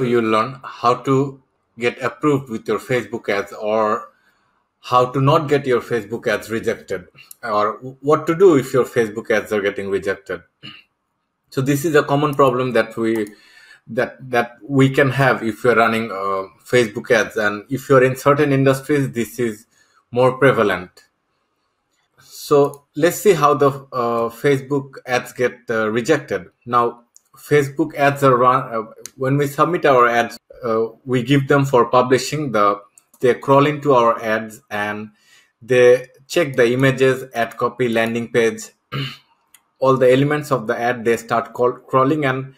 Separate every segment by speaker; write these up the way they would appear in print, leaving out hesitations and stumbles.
Speaker 1: You learn how to get approved with your Facebook ads, or how to not get your Facebook ads rejected, or what to do if your Facebook ads are getting rejected. So this is a common problem that we can have if you're running Facebook ads, and if you're in certain industries, this is more prevalent. So let's see how the Facebook ads get rejected. Now, Facebook ads are run when we submit our ads. We give them for publishing. They crawl into our ads and they check the images, ad copy, landing page, all the elements of the ad. They start crawling, and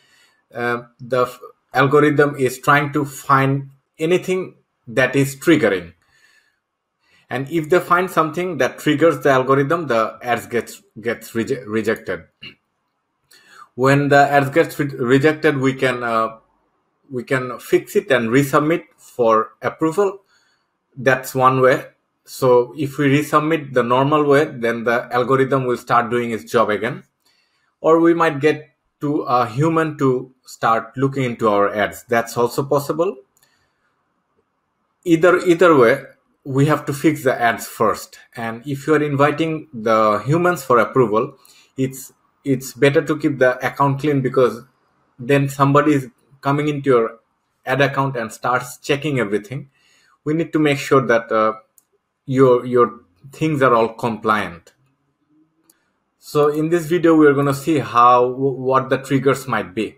Speaker 1: the algorithm is trying to find anything that is triggering. And if they find something that triggers the algorithm, the ads gets rejected. When the ads gets rejected, we can fix it and resubmit for approval. That's one way. So if we resubmit the normal way, then the algorithm will start doing its job again. Or we might get to a human to start looking into our ads. That's also possible. Either way, we have to fix the ads first. And if you are inviting the humans for approval, it's better to keep the account clean, because then somebody is coming into your ad account and starts checking everything. We need to make sure that your things are all compliant. So in this video, we are going to see what the triggers might be.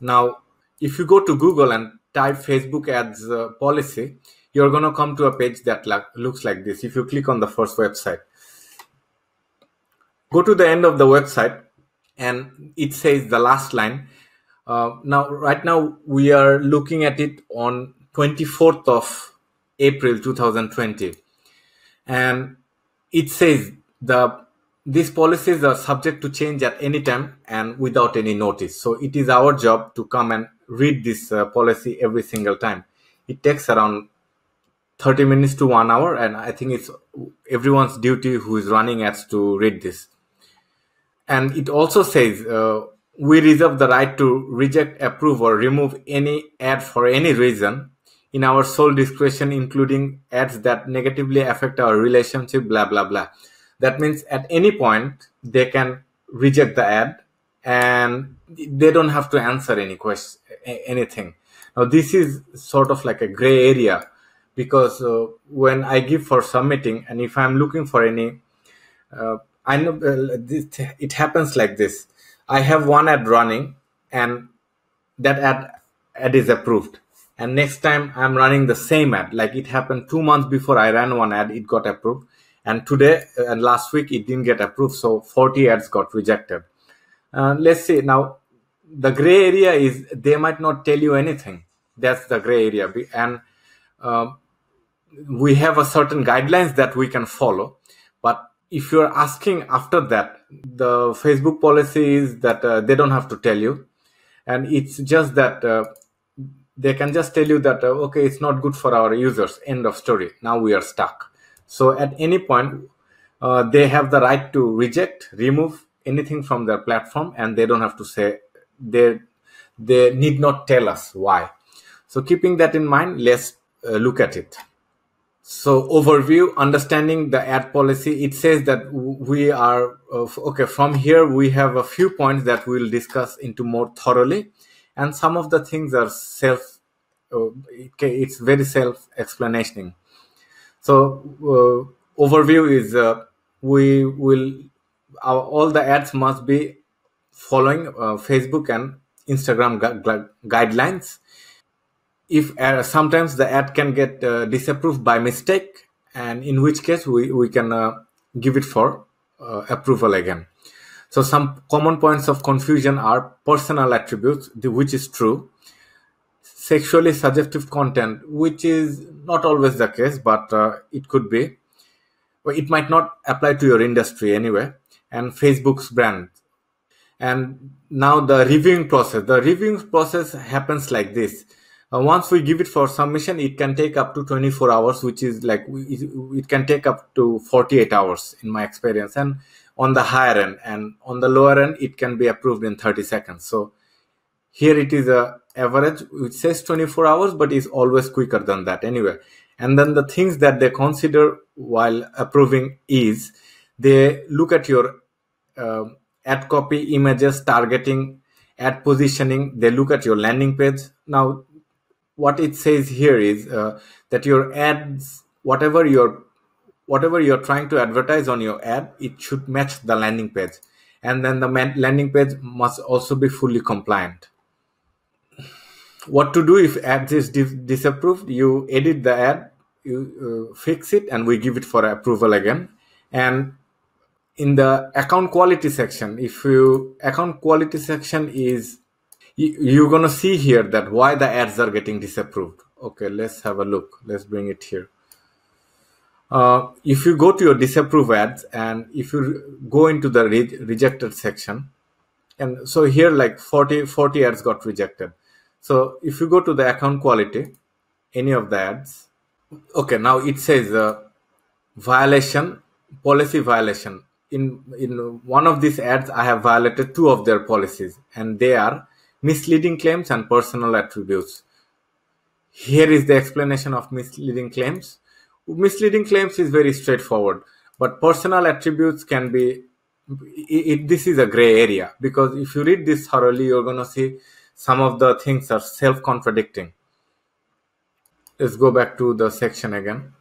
Speaker 1: Now, if you go to Google and type Facebook ads policy, you're going to come to a page that looks like this. If you click on the first website, go to the end of the website, and it says the last line. Right now, we are looking at it on 24th of April 2020. And it says these policies are subject to change at any time and without any notice. So it is our job to come and read this policy every single time. It takes around 30 minutes to 1 hour, and I think it's everyone's duty who is running ads to read this. And it also says we reserve the right to reject, approve, or remove any ad for any reason in our sole discretion, including ads that negatively affect our relationship, blah, blah, blah. That means at any point, they can reject the ad and they don't have to answer anything. Now, this is sort of like a gray area, because when I give for submitting, and if I'm looking for any, I know it happens like this. I have one ad running, and that ad is approved. And next time I'm running the same ad, like it happened 2 months before I ran one ad, it got approved. And today and last week, it didn't get approved. So 40 ads got rejected. Let's see. Now, the gray area is they might not tell you anything. That's the gray area. And we have a certain guidelines that we can follow. But if you're asking after that, the Facebook policy is that they don't have to tell you. And it's just that they can just tell you that, okay, it's not good for our users. End of story. Now we are stuck. So at any point, they have the right to reject, remove anything from their platform, and they don't have to say, they need not tell us why. So keeping that in mind, let's look at it. So overview, understanding the ad policy, it says that we are, okay, from here we have a few points that we'll discuss into more thoroughly. And some of the things are it's very self-explanating. So overview is all the ads must be following Facebook and Instagram guidelines. If sometimes the ad can get disapproved by mistake, and in which case we can give it for approval again. So some common points of confusion are personal attributes, which is true. Sexually suggestive content, which is not always the case, but it could be. It might not apply to your industry anyway. And Facebook's brand. And now the reviewing process. The reviewing process happens like this. Once we give it for submission, it can take up to 24 hours, which is like, it can take up to 48 hours in my experience. And on the higher end, and on the lower end, it can be approved in 30 seconds. So Here it is a average, which says 24 hours, but is always quicker than that anyway. And then the things that they consider while approving is they look at your ad copy, images, targeting, ad positioning. They look at your landing page. Now, what it says here is that your ads, whatever you're trying to advertise on your ad, it should match the landing page, and then the landing page must also be fully compliant. What to do if ads is disapproved? You edit the ad, you fix it, and we give it for approval again. And in the account quality section, if you account quality section is, you're gonna see here that why the ads are getting disapproved. Okay, let's have a look. Let's bring it here. If you go to your disapprove ads, and if you go into the rejected section, and so here like 40 ads got rejected. So if you go to the account quality, any of the ads, okay, now it says violation, policy violation. In one of these ads, I have violated 2 of their policies, and they are misleading claims and personal attributes. Here is the explanation of misleading claims. Misleading claims is very straightforward, but personal attributes can be, this is a gray area, because if you read this thoroughly, you're going to see some of the things are self-contradicting. Let's go back to the section again.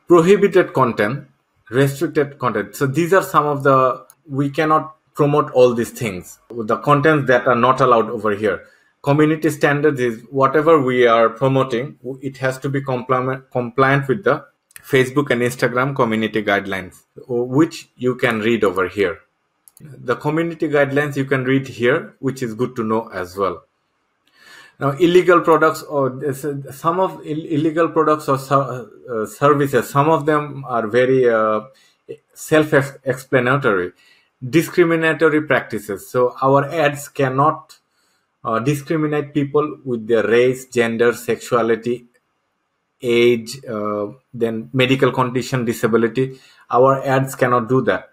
Speaker 1: Prohibited content, restricted content. So these are some of the, we cannot promote all these things. The contents that are not allowed over here. Community standards is whatever we are promoting, it has to be compliant with the Facebook and Instagram community guidelines, which you can read over here. The community guidelines you can read here, which is good to know as well. Now, illegal products, or some of illegal products or services, some of them are very self-explanatory. Discriminatory practices. So our ads cannot discriminate people with their race, gender, sexuality, age, then medical condition, disability. Our ads cannot do that.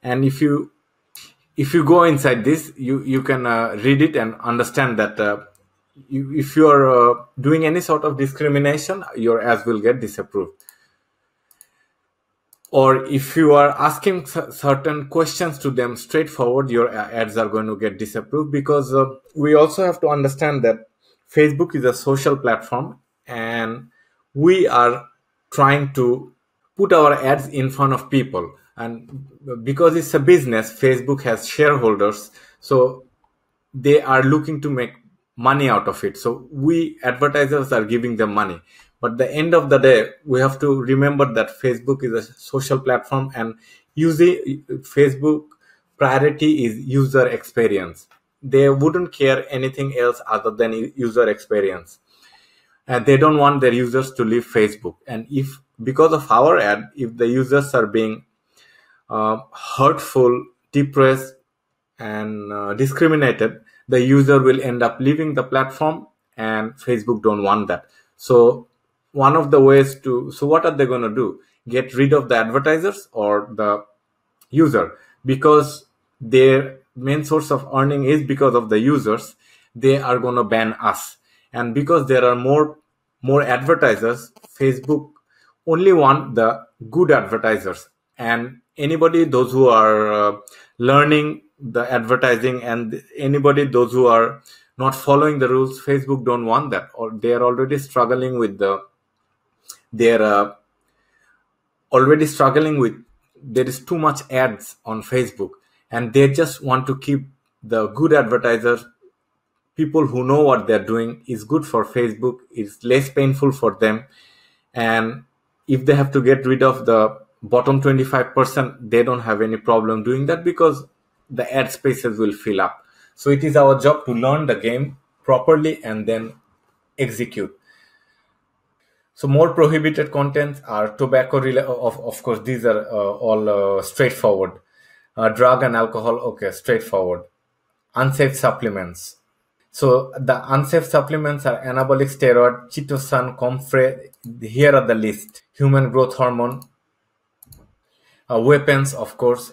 Speaker 1: And if you go inside this, you can read it and understand that if you are doing any sort of discrimination, your ads will get disapproved. Or if you are asking certain questions to them straightforward, your ads are going to get disapproved, because we also have to understand that Facebook is a social platform, and we are trying to put our ads in front of people. And because it's a business, Facebook has shareholders, so they are looking to make money out of it. So we advertisers are giving them money. But at the end of the day, we have to remember that Facebook is a social platform, and using Facebook priority is user experience. They wouldn't care anything else other than user experience. And they don't want their users to leave Facebook. And if because of our ad, if the users are being hurtful, depressed, and discriminated, the user will end up leaving the platform, and Facebook don't want that. So one of the ways to, so what are they going to do? Get rid of the advertisers or the user? Because their main source of earning is because of the users, they are going to ban us. And because there are more advertisers, Facebook only want the good advertisers. And anybody, those who are learning the advertising, and anybody, those who are not following the rules, Facebook don't want that, or they are already struggling with there is too much ads on Facebook, and they just want to keep the good advertisers, people who know what they're doing. Is good for Facebook, it's less painful for them. And if they have to get rid of the bottom 25%, they don't have any problem doing that, because the ad spaces will fill up. So it is our job to learn the game properly and then execute. So more prohibited contents are tobacco of course these are all straightforward. Drug and alcohol, okay, straightforward. Unsafe supplements. So the unsafe supplements are anabolic steroid, chitosan, comfrey. Here are the list. Human growth hormone. Weapons, of course.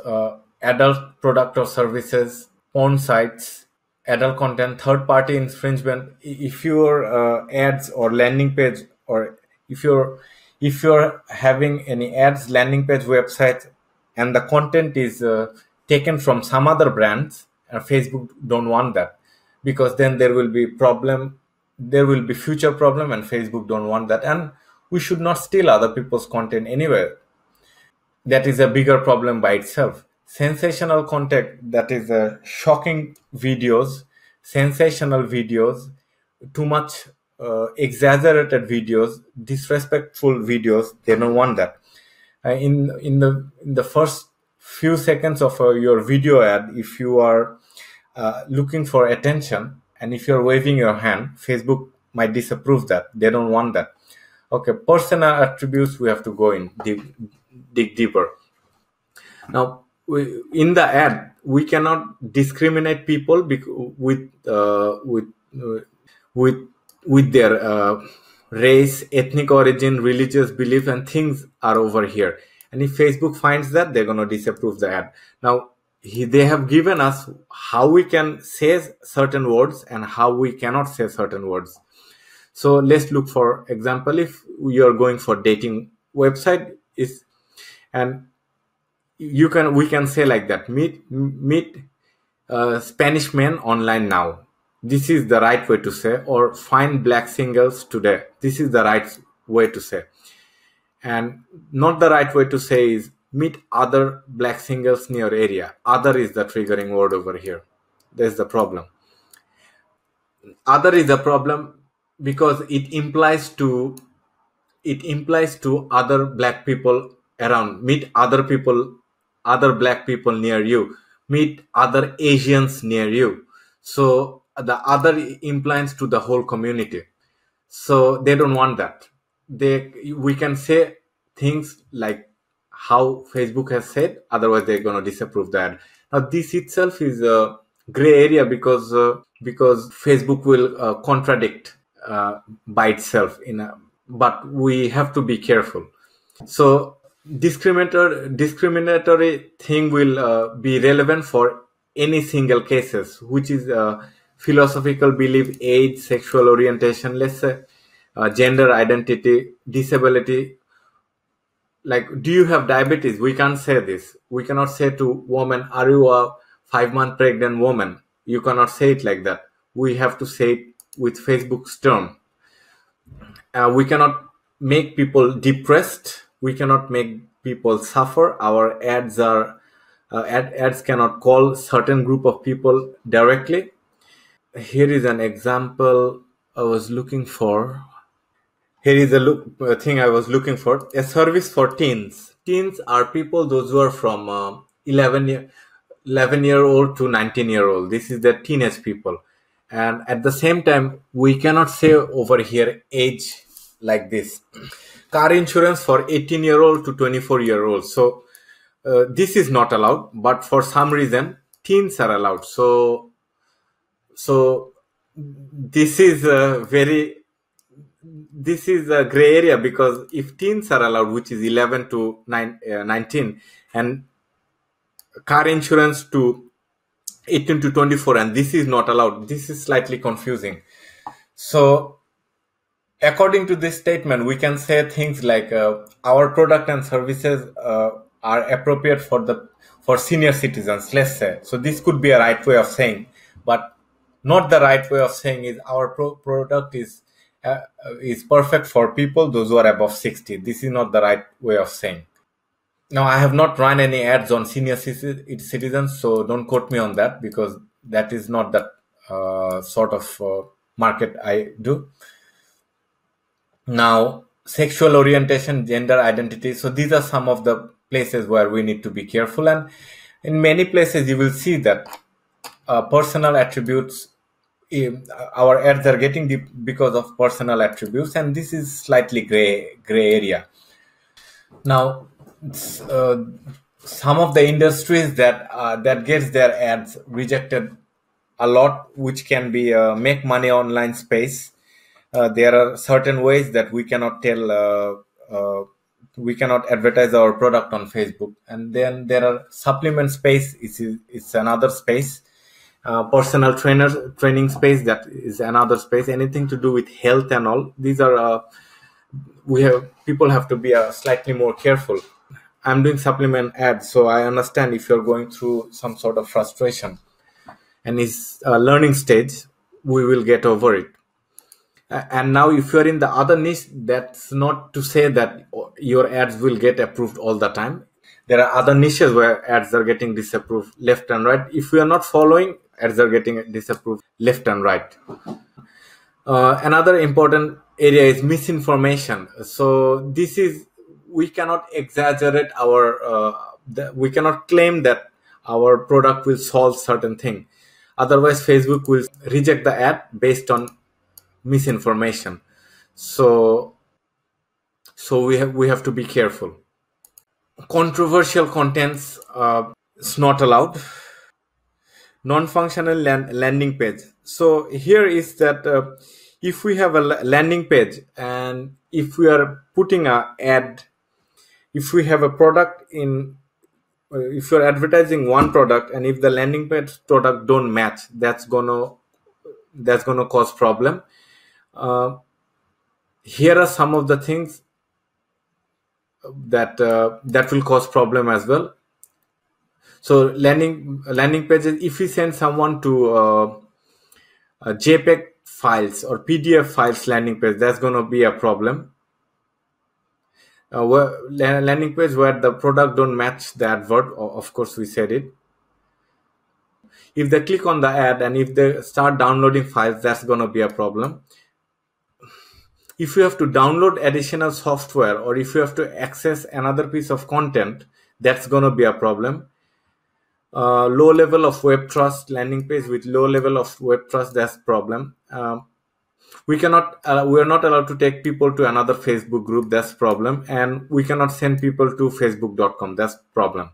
Speaker 1: Adult product or services. Porn sites. adult content, third party infringement. If your ads or landing page, or if you're having any ads, landing page, website, and the content is taken from some other brands, Facebook don't want that, because then there will be problem, there will be future problem, and Facebook don't want that. And we should not steal other people's content anywhere. That is a bigger problem by itself. Sensational content, that is shocking videos, sensational videos, too much exaggerated videos, disrespectful videos, they don't want that. In the first few seconds of your video ad, if you are looking for attention, and if you're waving your hand, Facebook might disapprove that. They don't want that. Okay, personal attributes, we have to go in dig deeper. Now, in the ad, we cannot discriminate people uh, with with their race, ethnic origin, religious belief, and things are over here. And if Facebook finds that, they're going to disapprove the ad. Now, they have given us how we can say certain words and how we cannot say certain words. So let's look for example. If you are going for dating website, is and we can say like that, meet Spanish men online now. This is the right way to say. Or find black singles today. This is the right way to say. And not the right way to say is meet other black singles near your area. Other is the triggering word over here. There's the problem. Other is the problem because it implies to other black people around. Meet other people, other black people near you. Meet other Asians near you. So the other implies to the whole community. So they don't want that. We can say things like how Facebook has said, otherwise they're going to disapprove that. Now this itself is a gray area because Facebook will contradict by itself but we have to be careful. So discriminatory thing will be relevant for any single cases, which is philosophical belief, age, sexual orientation, let's say gender identity, disability. Like, do you have diabetes? We can't say this. We cannot say to woman, are you a 5-month pregnant woman? You cannot say it like that. We have to say it with Facebook's term. We cannot make people depressed. We cannot make people suffer. Our ads cannot call certain group of people directly. Here is an example I was looking for. Here is a thing I was looking for. A service for teens. Teens are people, those who are from 11-year-old to 19-year-old. This is the teenage people. And at the same time, we cannot say over here age like this. Car insurance for 18-year-old to 24-year-old. So this is not allowed, but for some reason, teens are allowed. So this is a gray area, because if teens are allowed, which is 11 to 19, and car insurance to 18 to 24, and this is not allowed, this is slightly confusing. So according to this statement, we can say things like our product and services are appropriate for senior citizens, let's say. So this could be a right way of saying, but not the right way of saying is our product is perfect for people those who are above 60. This is not the right way of saying. Now, I have not run any ads on senior citizens, so don't quote me on that, because that is not the sort of market I do. Now, sexual orientation, gender identity. So these are some of the places where we need to be careful. And in many places, you will see that personal attributes, our ads are getting deep because of personal attributes, and this is slightly gray area. Now, some of the industries that gets their ads rejected a lot, which can be make money online space. There are certain ways that we cannot we cannot advertise our product on Facebook. And then there are supplement space. It's another space. personal training space, that is another space. Anything to do with health and all, these are people have to be slightly more careful. I'm doing supplement ads, so I understand if you're going through some sort of frustration, and it's a learning stage. We will get over it. And now if you're in the other niche, that's not to say that your ads will get approved all the time. There are other niches where ads are getting disapproved left and right. If we are not following, ads are getting disapproved left and right. Another important area is misinformation. So this is, we cannot exaggerate we cannot claim that our product will solve certain thing. Otherwise, Facebook will reject the ad based on misinformation. So we have to be careful. Controversial contents is not allowed. Non-functional landing page. So here is that if we have a landing page, and if we are putting a ad, if we have a product in, if you're advertising one product, and if the landing page product don't match, that's gonna cause problem. Here are some of the things that will cause problem as well. So landing pages, if we send someone to JPEG files or PDF files landing page, that's going to be a problem. Landing page where the product don't match the advert, of course we said it. If they click on the ad and if they start downloading files, that's going to be a problem. If you have to download additional software, or if you have to access another piece of content, that's going to be a problem. Low level of web trust, landing page with low level of web trust, that's problem. We are not allowed to take people to another Facebook group, that's problem. And we cannot send people to facebook.com, that's problem.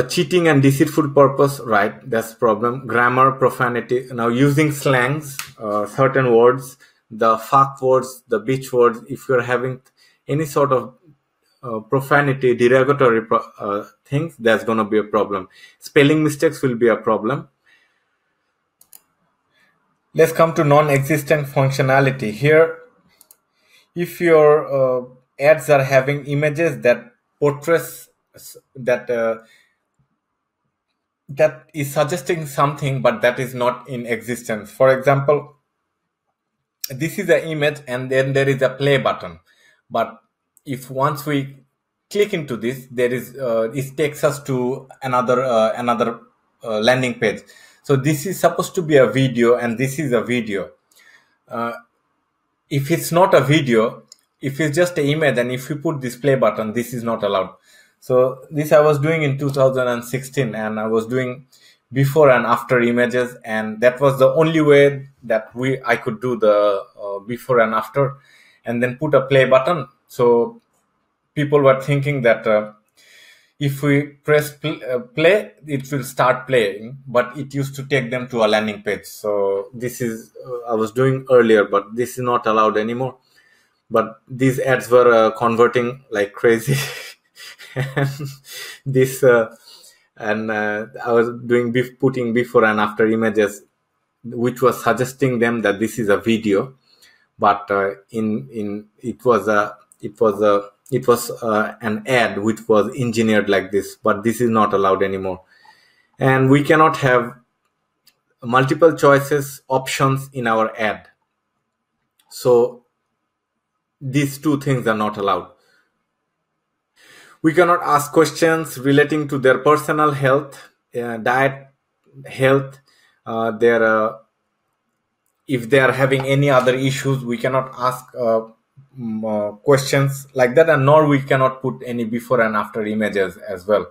Speaker 1: Cheating and deceitful purpose, right, that's problem. Grammar, profanity, now using slangs, certain words, the fuck words, the bitch words, if you're having any sort of profanity, derogatory things, that's going to be a problem. Spelling mistakes will be a problem. Let's come to non-existent functionality. Here, if your ads are having images that portrays that is suggesting something, but that is not in existence. For example, this is an image and then there is a play button, but if once we click into this, there is it takes us to another landing page. So this is supposed to be a video, and this is a video. If it's not a video, if it's just an image, and if you put this play button, this is not allowed. So this I was doing in 2016, and I was doing before and after images, and that was the only way that I could do the before and after, and then put a play button. So people were thinking that if we press play, it will start playing, but it used to take them to a landing page. So this is I was doing earlier, but this is not allowed anymore. But these ads were converting like crazy. And this I was doing putting before and after images, which was suggesting them that this is a video, but it was an ad which was engineered like this. But this is not allowed anymore, and we cannot have multiple choices options in our ad. So these two things are not allowed. We cannot ask questions relating to their personal health, diet, health, if they are having any other issues. We cannot ask questions like that, and nor we cannot put any before and after images as well.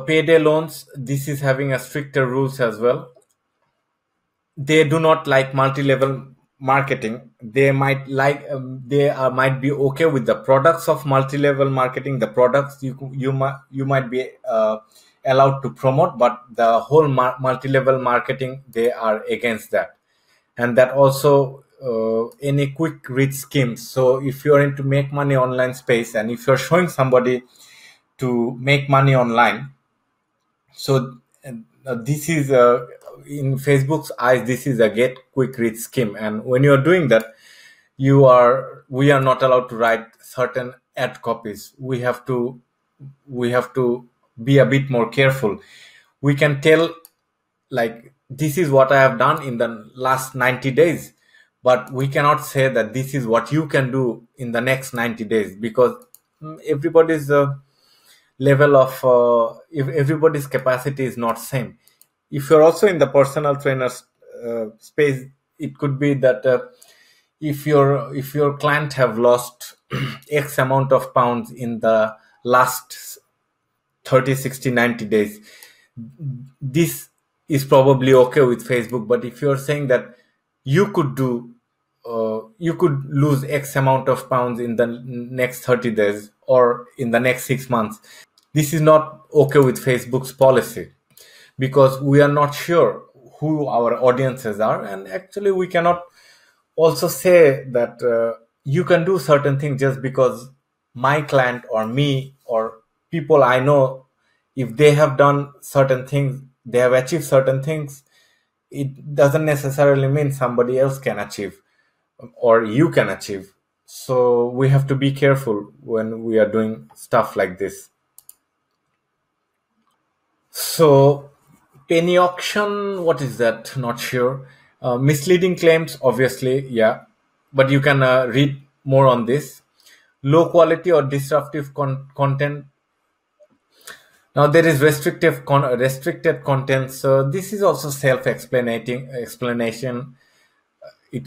Speaker 1: Payday loans, this is having a stricter rules as well. They do not like multi-level marketing. They might might be okay with the products of multi-level marketing. The products you might be allowed to promote, but the whole multi-level marketing, they are against that. And that also any quick rich schemes. So if you're into make money online space, and if you're showing somebody to make money online, So this is in Facebook's eyes, this is a get quick rich scheme, and when you are doing that, we are not allowed to write certain ad copies. We have to be a bit more careful. We can tell, like, this is what I have done in the last 90 days, but we cannot say that this is what you can do in the next 90 days, because everybody's level of if everybody's capacity is not same. If you're also in the personal trainer space, it could be that if your client have lost x amount of pounds in the last 30, 60, 90 days, this is probably okay with Facebook. But if you're saying that you could lose x amount of pounds in the next 30 days or in the next 6 months, this is not okay with Facebook's policy, because we are not sure who our audiences are, and actually we cannot also say that you can do certain things just because my client or me or people I know, if they have done certain things, they have achieved certain things, it doesn't necessarily mean somebody else can achieve or you can achieve. So we have to be careful when we are doing stuff like this. So, penny auction, what is that? Not sure. Misleading claims, obviously, yeah, but you can read more on this. Low quality or disruptive content. Now there is restricted content. So this is also self-explanating explanation.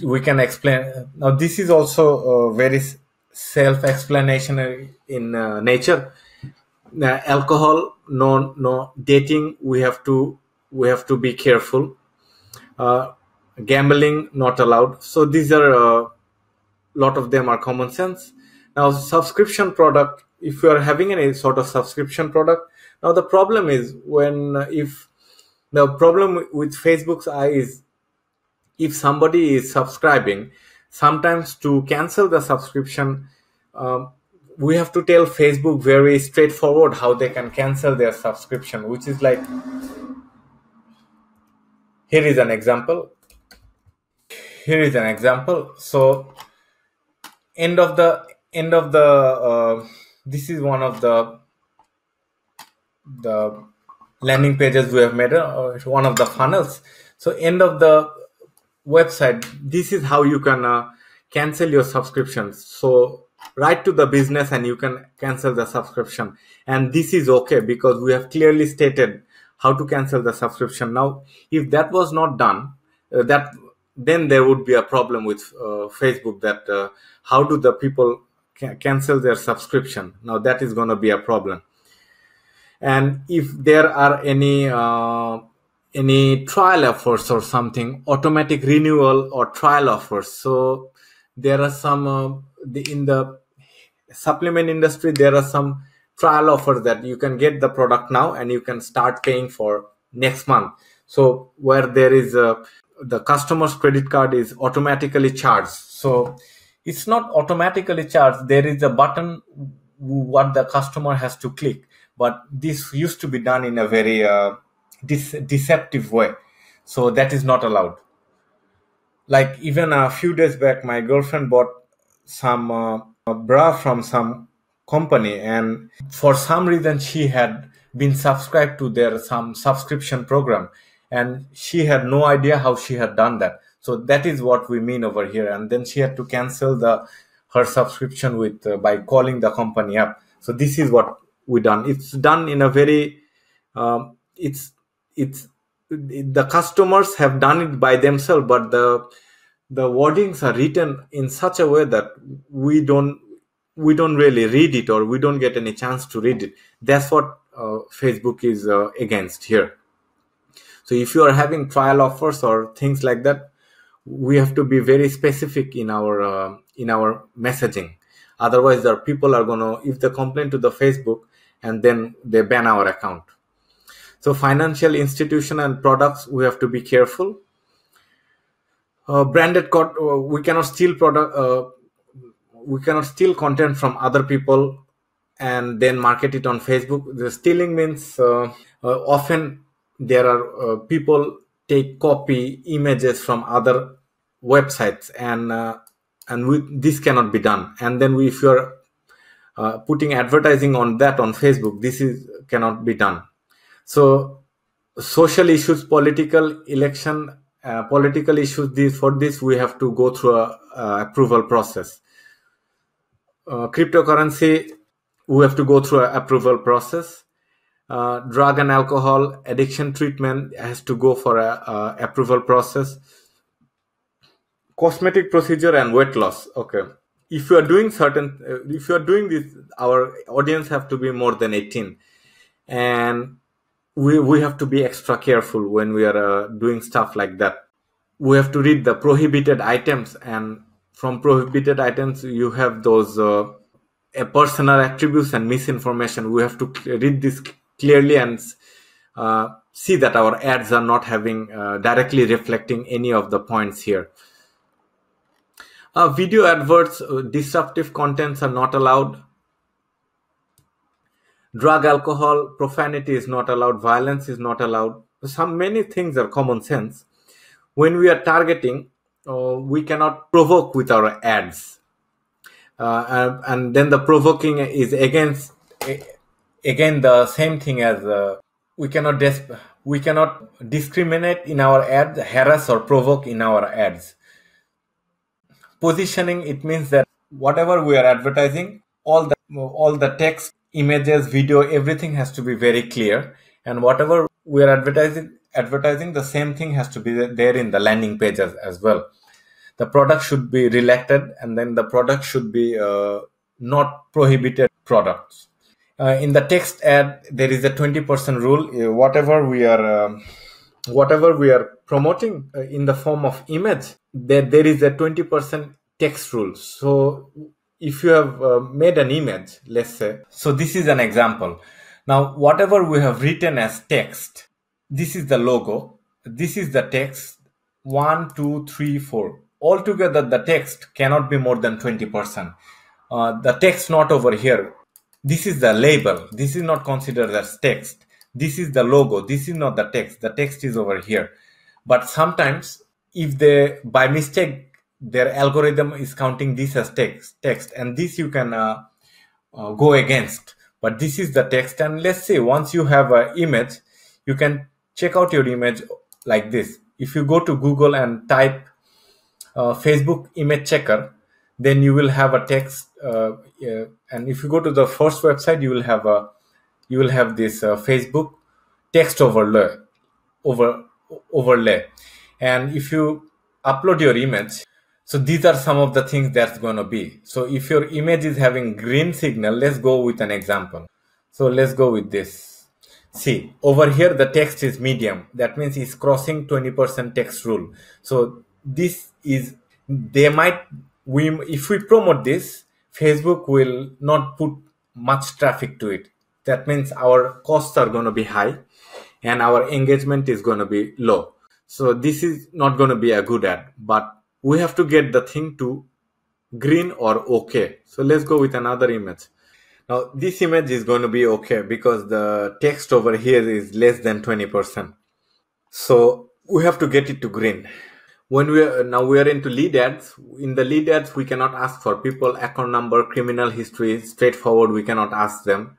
Speaker 1: We can explain. Now this is also very self-explanation in nature. Alcohol, no dating, we have to be careful. uh, Gambling, not allowed. So these are a lot of them are common sense. Now subscription product, if you are having any sort of subscription product, now the problem is when if the problem with Facebook's eye is, if somebody is subscribing, sometimes to cancel the subscription, um, we have to tell Facebook very straightforward how they can cancel their subscription, which is like, here is an example. So end of the this is one of the landing pages we have made, one of the funnels. So end of the website, this is how you can cancel your subscriptions. So write to the business and you can cancel the subscription, and this is okay because we have clearly stated how to cancel the subscription. Now if that was not done, that then there would be a problem with Facebook, that how do the people cancel their subscription. Now that is going to be a problem. And if there are any trial offers or something, automatic renewal or trial offers. So there are some in the supplement industry, there are some trial offers that you can get the product now and you can start paying for next month. So where there is the customer's credit card is automatically charged. So it's not automatically charged, there is a button what the customer has to click, but this used to be done in a very deceptive way. So that is not allowed. Like even a few days back, my girlfriend bought some bra from some company, and for some reason she had been subscribed to their some subscription program, and she had no idea how she had done that. So that is what we mean over here. And then she had to cancel the her subscription with by calling the company up. So this is what we done. It's done in a very it's the customers have done it by themselves, but the wordings are written in such a way that we don't really read it, or we don't get any chance to read it. That's what Facebook is against here. So if you are having trial offers or things like that, we have to be very specific in our messaging. Otherwise the people are going to, if they complain to the Facebook, and then they ban our account. So financial institution and products, we have to be careful. We cannot steal product. We cannot steal content from other people and then market it on Facebook. The stealing means Often there are people take copy images from other websites, this cannot be done. And then if you're putting advertising on that on Facebook, this is cannot be done. So social issues, political issues, this we have to go through a approval process. Cryptocurrency, we have to go through an approval process. Drug and alcohol addiction treatment has to go for a approval process. Cosmetic procedure and weight loss. Okay, if you are doing if you are doing this, our audience have to be more than 18, and we have to be extra careful when we are doing stuff like that. We have to read the prohibited items, and from prohibited items you have those personal attributes and misinformation. We have to read this clearly and see that our ads are not having directly reflecting any of the points here. Video adverts, disruptive contents are not allowed. Drug, alcohol, profanity is not allowed. Violence is not allowed. Many things are common sense. When we are targeting, we cannot provoke with our ads. And then the provoking is again the same thing as we cannot discriminate in our ads, harass or provoke in our ads. Positioning, it means that whatever we are advertising, all the text, images, video, everything has to be very clear, and whatever we are advertising, the same thing has to be there in the landing pages as well. The product should be related, and then the product should be not prohibited products. In the text ad, there is a 20% rule. Whatever we are promoting in the form of image, there is a 20% text rule. So if you have made an image, let's say, so this is an example. Now, whatever we have written as text, this is the logo, this is the text, 1, 2, 3, 4. Altogether, the text cannot be more than 20%. The text not over here. This is the label. This is not considered as text. This is the logo. This is not the text. The text is over here. But sometimes, if they, by mistake, their algorithm is counting this as text, and this you can go against. But this is the text, and let's say once you have an image, you can check out your image like this. If you go to Google and type Facebook image checker, then you will have a text, and if you go to the first website, you will have this Facebook text overlay, and if you upload your image, so these are some of the things that's going to be. So if your image is having green signal, let's go with an example. So let's go with this. See, over here the text is medium. That means it's crossing 20% text rule. So this is, if we promote this, Facebook will not put much traffic to it. That means our costs are going to be high and our engagement is going to be low. So this is not going to be a good ad, but we have to get the thing to green or okay. So let's go with another image. Now this image is going to be okay because the text over here is less than 20%. So we have to get it to green. When we are into lead ads. In the lead ads, we cannot ask for people account number, criminal history, straightforward. We cannot ask them.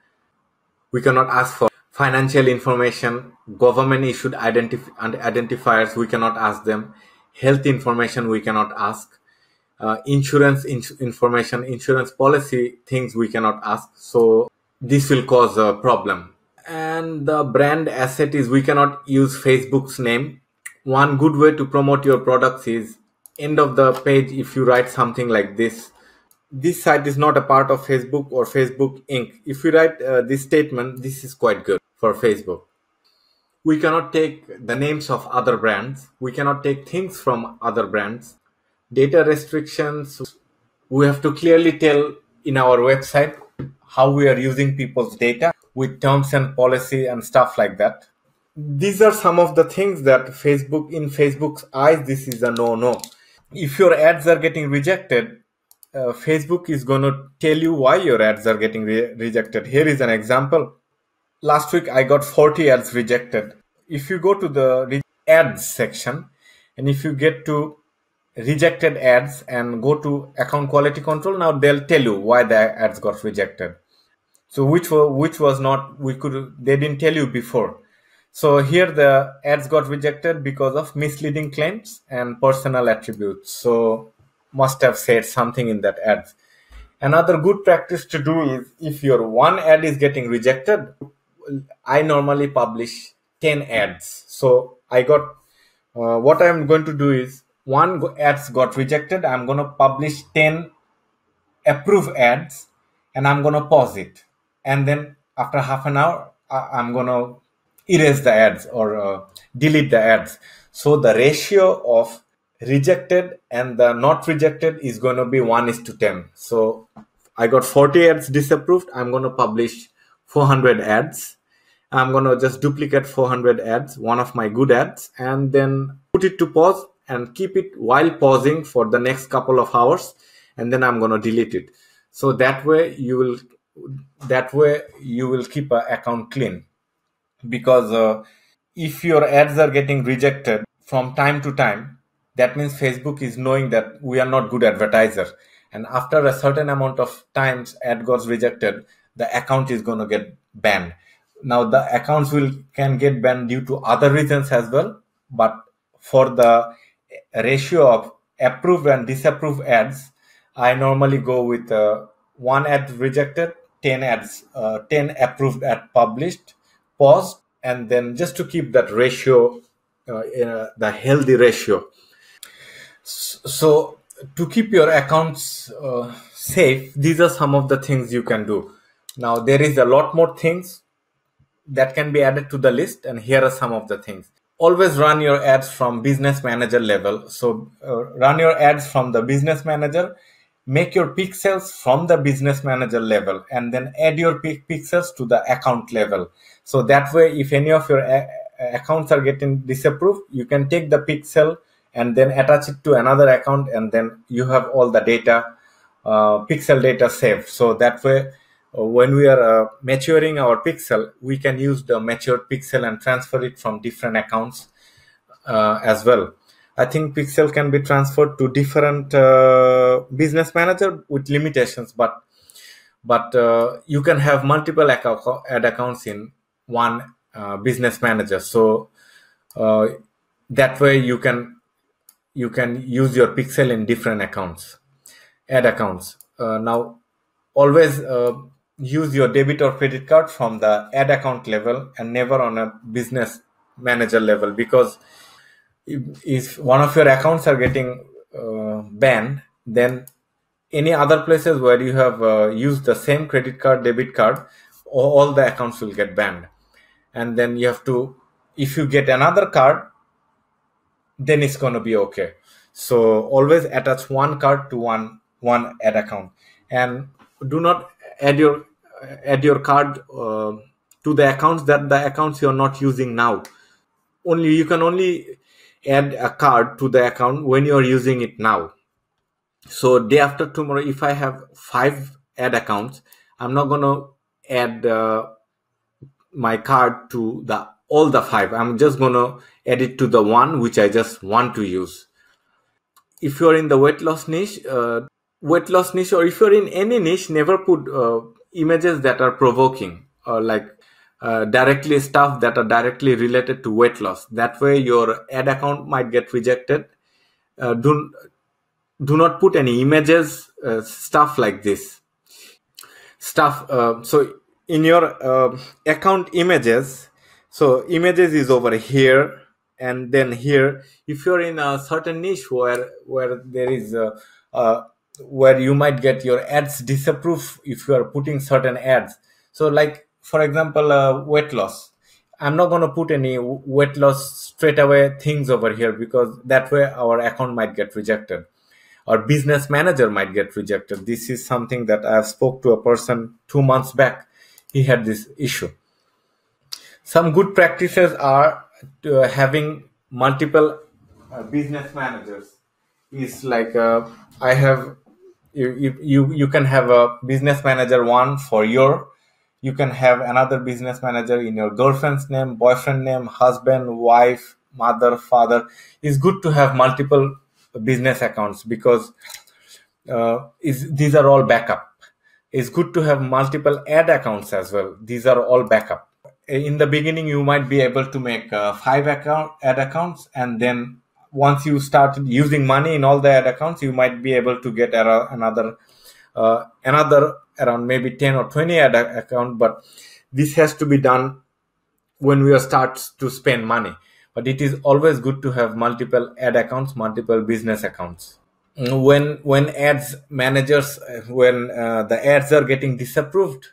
Speaker 1: We cannot ask for financial information, government issued identifiers. We cannot ask them. Health information we cannot ask. Insurance information, insurance policy things we cannot ask. So this will cause a problem. And the brand asset is we cannot use Facebook's name. One good way to promote your products is end of the page. If you write something like this site is not a part of Facebook or Facebook Inc. If you write this statement, this is quite good for Facebook. We cannot take the names of other brands. We cannot take things from other brands. Data restrictions. We have to clearly tell in our website how we are using people's data with terms and policy and stuff like that. These are some of the things that in Facebook's eyes, this is a no-no. If your ads are getting rejected, Facebook is going to tell you why your ads are getting rejected. Here is an example. last week I got 40 ads rejected. If you go to the ads section, and if you get to rejected ads and go to account quality control, now they'll tell you why the ads got rejected. So which was not, they didn't tell you before. So here the ads got rejected because of misleading claims and personal attributes. So must have said something in that ads. Another good practice to do is, if your one ad is getting rejected, I normally publish 10 ads. So I got, what I'm going to do is, one ads got rejected, I'm going to publish 10 approve ads, and I'm going to pause it. And then after half an hour, I'm going to erase the ads or delete the ads. So the ratio of rejected and the not rejected is going to be 1:10. So I got 40 ads disapproved. I'm going to publish 400 ads. I'm going to just duplicate 400 ads, one of my good ads, and then put it to pause and keep it while pausing for the next couple of hours. And then I'm going to delete it. So that way you will keep an account clean. Because if your ads are getting rejected from time to time, that means Facebook is knowing that we are not good advertiser, and after a certain amount of times ad goes rejected, the account is going to get banned. Now the accounts can get banned due to other reasons as well, but for the ratio of approved and disapproved ads, I normally go with one ad rejected, 10 approved ad published, paused, and then just to keep that ratio, the healthy ratio. So to keep your accounts safe, these are some of the things you can do. Now there is a lot more things that can be added to the list, and here are some of the things. Always run your ads from business manager level. So run your ads from the business manager, make your pixels from the business manager level, and then add your pixels to the account level. So that way, if any of your accounts are getting disapproved, you can take the pixel and then attach it to another account, and then you have all the data, pixel data saved. So that way, when we are maturing our pixel, we can use the matured pixel and transfer it from different accounts as well. I think pixel can be transferred to different business manager with limitations, but you can have multiple ad accounts in one business manager. So that way you can use your pixel in different accounts, ad accounts. Now always use your debit or credit card from the ad account level and never on a business manager level, because if one of your accounts are getting banned, then any other places where you have used the same credit card, debit card, all the accounts will get banned. And then you have to, if you get another card, then it's going to be okay. So always attach one card to one ad account, and do not add your card to the accounts you're not using now. You can only add a card to the account when you're using it now. So day after tomorrow, if I have 5 ad accounts, I'm not going to add my card to all the 5. I'm just going to add it to the one which I just want to use. If you're in the weight loss niche, or if you're in any niche, never put images that are provoking, or like directly stuff that are directly related to weight loss. That way your ad account might get rejected. Do not put any images, stuff like this stuff. So in your account images, so images is over here, and then here, if you're in a certain niche where there is where you might get your ads disapproved if you are putting certain ads. So like, for example, weight loss, I'm not going to put any weight loss straight away things over here, because that way our account might get rejected, or business manager might get rejected. This is something that I spoke to a person 2 months back. He had this issue. Some good practices are having multiple business managers. Is like I have you can have a business manager one for your You can have another business manager in your girlfriend's name, boyfriend name, husband, wife, mother, father. It's good to have multiple business accounts because these are all backup. It's good to have multiple ad accounts as well. These are all backup. In the beginning, you might be able to make five ad accounts, and then once you started using money in all the ad accounts, you might be able to get another around maybe 10 or 20 ad account. But this has to be done when we start to spend money. But it is always good to have multiple ad accounts, multiple business accounts. When ads managers, when the ads are getting disapproved,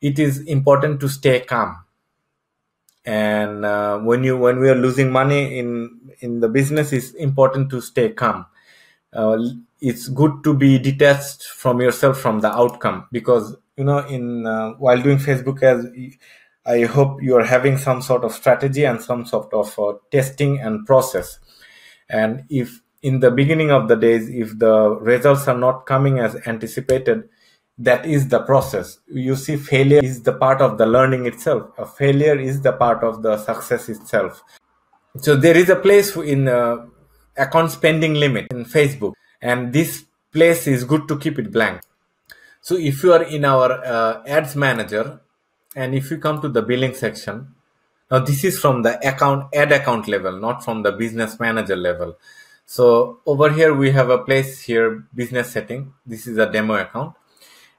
Speaker 1: it is important to stay calm. And when we are losing money in the business, it's important to stay calm. It's good to be detached from yourself, from the outcome, because in while doing Facebook ads, I hope you are having some sort of strategy and some sort of testing and process. And if in the beginning of the days, if the results are not coming as anticipated, that is the process. You see, failure is the part of the learning itself. A failure is the part of the success itself. So there is a place in account spending limit in Facebook, and this place is good to keep it blank. So if you are in our ads manager, and if you come to the billing section, now this is from the ad account level, not from the business manager level. So over here we have a place here, business setting. This is a demo account,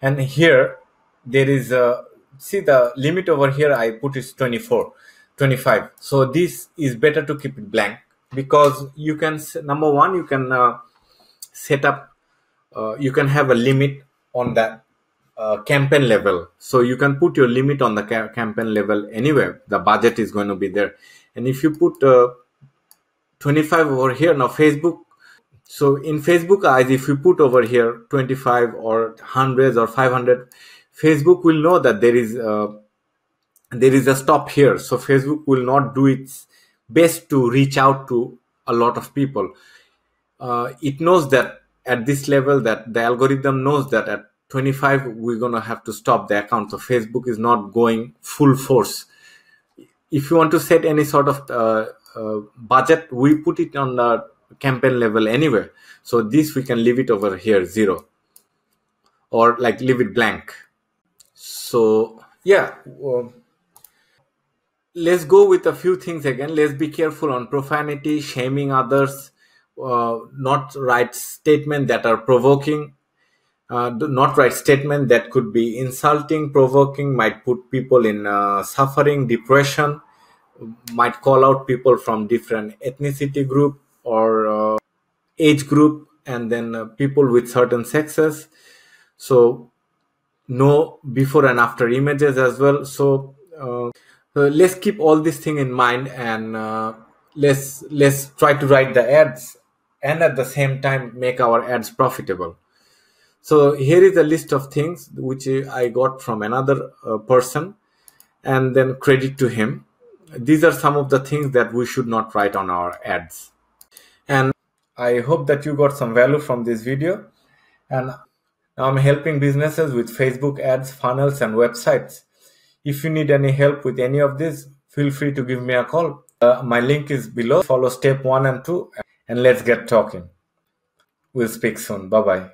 Speaker 1: and here there is a, see the limit over here I put is 25. So this is better to keep it blank, because you can, number one, you can set up, you can have a limit on that campaign level. So you can put your limit on the campaign level anywhere. The budget is going to be there. And if you put 25 over here, now Facebook, so in Facebook eyes, if you put over here 25 or hundreds or 500, Facebook will know that there is a stop here. So Facebook will not do its best to reach out to a lot of people. It knows that at this level, that the algorithm knows that at 25 we're going to have to stop the account. So Facebook is not going full force. If you want to set any sort of budget, we put it on the campaign level anywhere. So this we can leave it over here 0, or like leave it blank. So yeah, let's go with a few things again. Let's be careful on profanity, shaming others, not write statements that are provoking, do not write statements that could be insulting, provoking, might put people in suffering, depression, might call out people from different ethnicity group or age group, and then people with certain sexes. So no before and after images as well. So let's keep all this thing in mind, and let's try to write the ads and at the same time make our ads profitable. So here is a list of things which I got from another person, and then credit to him. These are some of the things that we should not write on our ads. And I hope that you got some value from this video. And now I'm helping businesses with Facebook ads, funnels, and websites. If you need any help with any of this, feel free to give me a call. My link is below. Follow step 1 and 2, and let's get talking. We'll speak soon. Bye-bye.